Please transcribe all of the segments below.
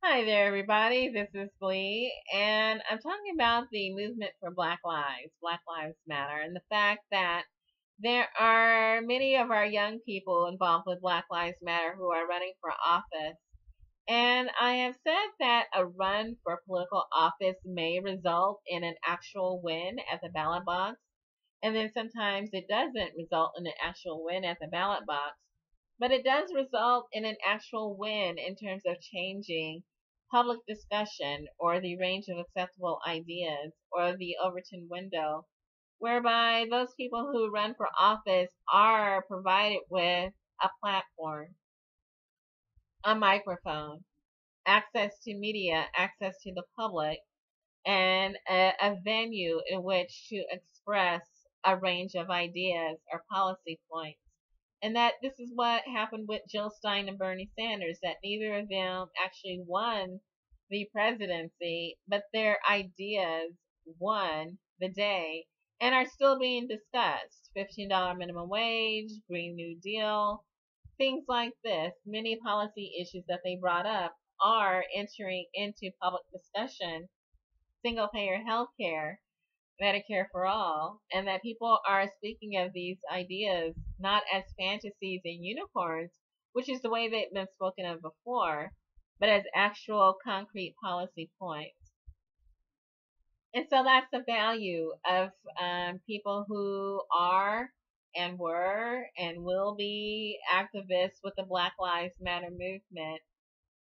Hi there, everybody. This is Glee, and I'm talking about the movement for Black Lives Matter, and the fact that there are many of our young people involved with Black Lives Matter who are running for office. And I have said that a run for political office may result in an actual win at the ballot box, and then sometimes it doesn't result in an actual win at the ballot box, but it does result in an actual win in terms of changing public discussion or the range of acceptable ideas or the Overton window, whereby those people who run for office are provided with a platform, a microphone, access to media, access to the public, and a venue in which to express a range of ideas or policy points. And that this is what happened with Jill Stein and Bernie Sanders, that neither of them actually won the presidency, but their ideas won the day and are still being discussed. $15 minimum wage, Green New Deal, things like this. Many policy issues that they brought up are entering into public discussion. Single payer health care, Medicare for all, and that people are speaking of these ideas not as fantasies and unicorns, which is the way they've been spoken of before, but as actual concrete policy points. And so that's the value of people who are and were and will be activists with the Black Lives Matter movement.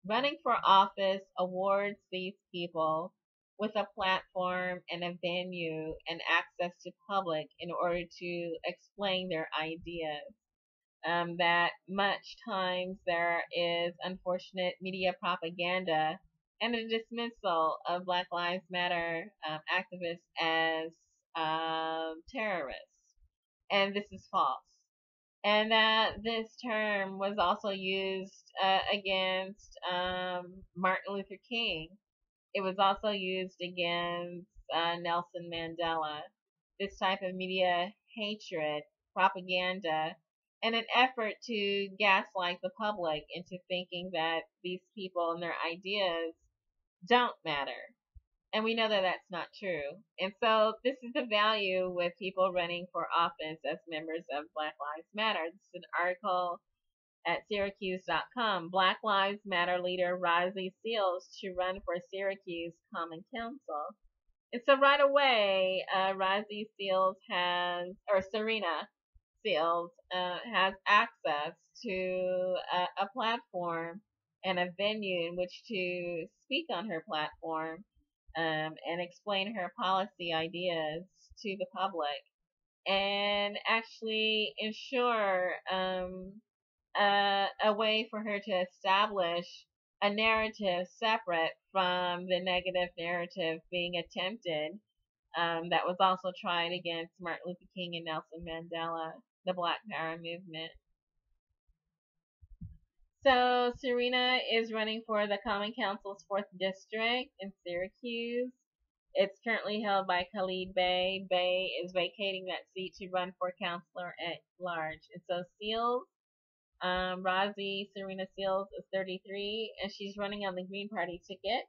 Running for office awards these people with a platform and a venue and access to public in order to explain their ideas. That much times there is unfortunate media propaganda and a dismissal of Black Lives Matter activists as terrorists. And this is false. And that this term was also used against Martin Luther King. It was also used against Nelson Mandela. This type of media hatred, propaganda, and an effort to gaslight the public into thinking that these people and their ideas don't matter. And we know that that's not true. And so this is the value with people running for office as members of Black Lives Matter. This is an article at Syracuse.com. Black Lives Matter leader Rahzie Seals to run for Syracuse Common Council. And so right away, Rahzie Seals has, or Serena Feels has access to a platform and a venue in which to speak on her platform and explain her policy ideas to the public and actually ensure a way for her to establish a narrative separate from the negative narrative being attempted that was also tried against Martin Luther King and Nelson Mandela, the Black Power movement. So Serena is running for the Common Council's 4th District in Syracuse. It's currently held by Khalid Bey. Bey is vacating that seat to run for councilor at large. And so Seals, Rahzie Serena Seals is 33, and she's running on the Green Party ticket.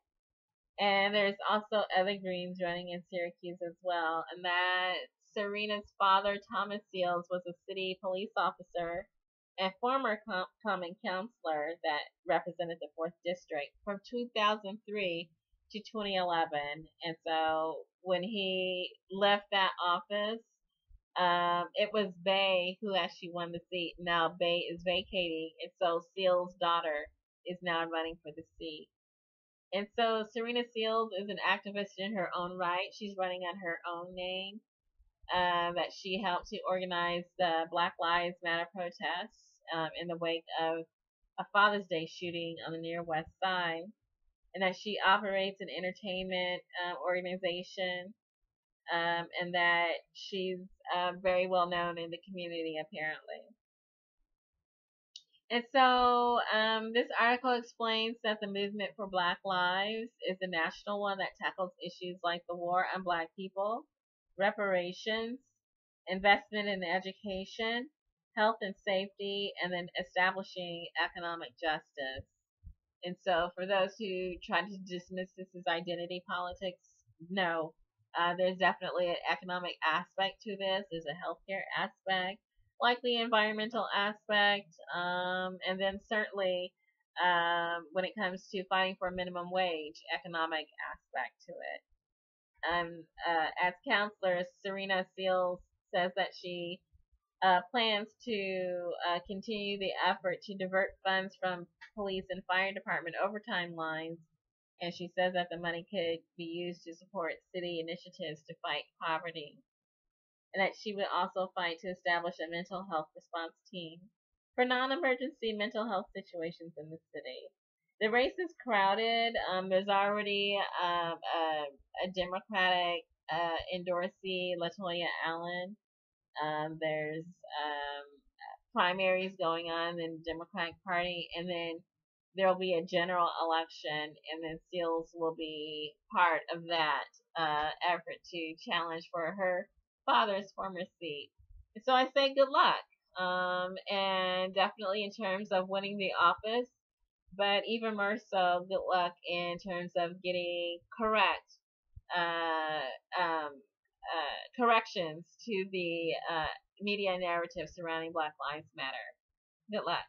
And there's also other Greens running in Syracuse as well. And that Serena's father, Thomas Seals, was a city police officer and former common councilor that represented the 4th District from 2003 to 2011. And so when he left that office, it was Bay who actually won the seat. Now Bay is vacating, and so Seals' daughter is now running for the seat. And so Serena Seals is an activist in her own right. She's running on her own name. That she helped to organize the Black Lives Matter protests in the wake of a Father's Day shooting on the Near West Side. And that she operates an entertainment organization, and that she's very well known in the community, apparently. And so this article explains that the movement for Black Lives is a national one that tackles issues like the war on Black people, reparations, investment in education, health and safety, and then establishing economic justice. And so, for those who try to dismiss this as identity politics, no. There's definitely an economic aspect to this. There's a healthcare aspect, likely environmental aspect, and then certainly when it comes to fighting for a minimum wage, economic aspect to it. As counselor, Serena Feels says that she plans to continue the effort to divert funds from police and fire department overtime lines, and she says that the money could be used to support city initiatives to fight poverty, and that she would also fight to establish a mental health response team for non-emergency mental health situations in the city. The race is crowded. There's already a Democratic endorsee, Latoya Allen. There's primaries going on in the Democratic Party, and then there'll be a general election, and then Seals will be part of that effort to challenge for her father's former seat. So I say good luck, and definitely in terms of winning the office, but even more so, good luck in terms of getting uh, um, corrections to the media narrative surrounding Black Lives Matter. Good luck.